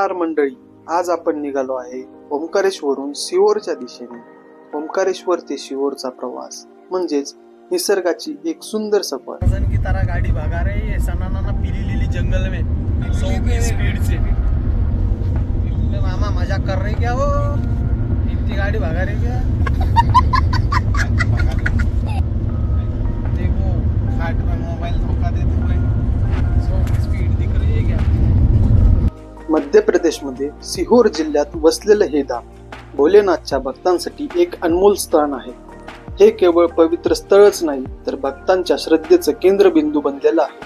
नमस्कार मंडळी, आज आपण निघालो आहे ओंकारेश्वरून सिहोरच्या दिशेने. ओंकारेश्वर ते सिहोरचा प्रवास म्हणजेच निसर्गाची एक सुंदर सफर. वजन की तरह गाड़ी भगा रही है सनाना पीली लीली जंगल में 100 की स्पीड से। मामा मजाक कर रही क्या? वो इतनी गाड़ी भगा रही क्या? देखो खाट में मोबाइल धोखा देते हुए 100 की स्पीड दिख रही है क्या? मध्य प्रदेशमध्ये सिहोर जिल्ह्यात वसलेलं हे धाम भोलेनाथच्या भक्तांसाठी एक अनमोल स्थान आहे. हे केवळ पवित्र स्थळच नाही तर भक्तांच्या श्रद्धेचं केंद्रबिंदू बनलेलं आहे.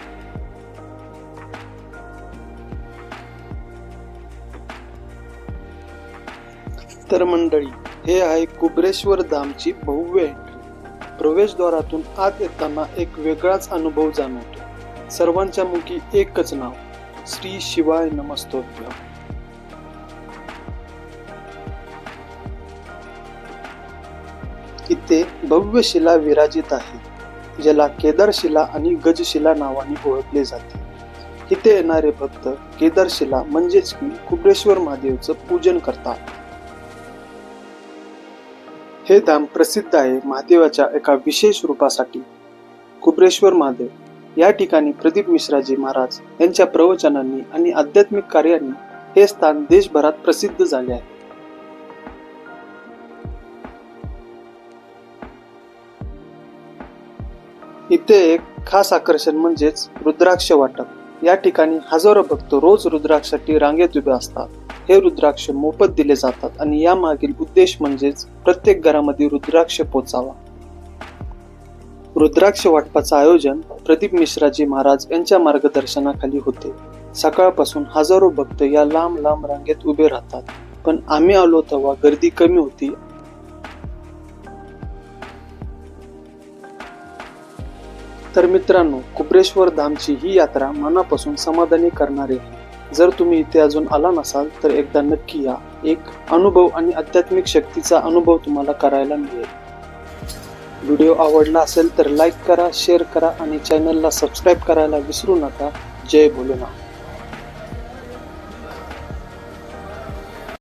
तर मंडळी, हे आहे कुबरेश्वर धामची भव्य एंट्री. प्रवेशद्वारातून आत येताना एक वेगळाच अनुभव जाणवतो. सर्वांच्या मुखी एकच नाव, श्री शिवाय नमस्तोभ्यम. इथे भव्य शिला विराजित आहे, ज्याला केदारशिला आणि गजशिला नावाने ओळखले जाते. इथे येणारे भक्त केदारशिला म्हणजेच की कुबरेश्वर महादेवचं पूजन करतात. हे धाम प्रसिद्ध आहे महादेवाच्या एका विशेष रूपासाठी. कुबरेश्वर महादेव या ठिकाणी प्रदीप मिश्राजी महाराज यांच्या प्रवचनांनी आणि आध्यात्मिक कार्यांनी हे स्थान देशभरात प्रसिद्ध झाले आहे. इथे एक खास आकर्षण म्हणजेच रुद्राक्ष वाटप. या ठिकाणी हजारो भक्त रोज रुद्राक्षासाठी रांगेत उभे असतात. हे रुद्राक्ष मोफत दिले जातात आणि या मागील उद्देश म्हणजेच प्रत्येक घरामध्ये रुद्राक्ष पोचावा. रुद्राक्ष वाटपाचं आयोजन प्रदीप मिश्राजी महाराज यांच्या मार्गदर्शनाखाली होते. सकाळपासून हजारो भक्त या लांब लांब रांगेत उभे राहतात, पण आम्ही आलो तेव्हा गर्दी कमी होती. तर मित्रांनो, कुबरेश्वर धामची ही यात्रा मनापासून समाधानी करणारी आहे. जर तुम्ही इथे अजून आला नसाल तर एकदा नक्की या. एक अनुभव आणि आध्यात्मिक शक्तीचा अनुभव तुम्हाला करायला मिळेल. व्हिडिओ आवडला असेल तर लाईक करा, शेअर करा आणि चॅनलला सबस्क्राईब करायला विसरू नका. जय भोलेनाथ.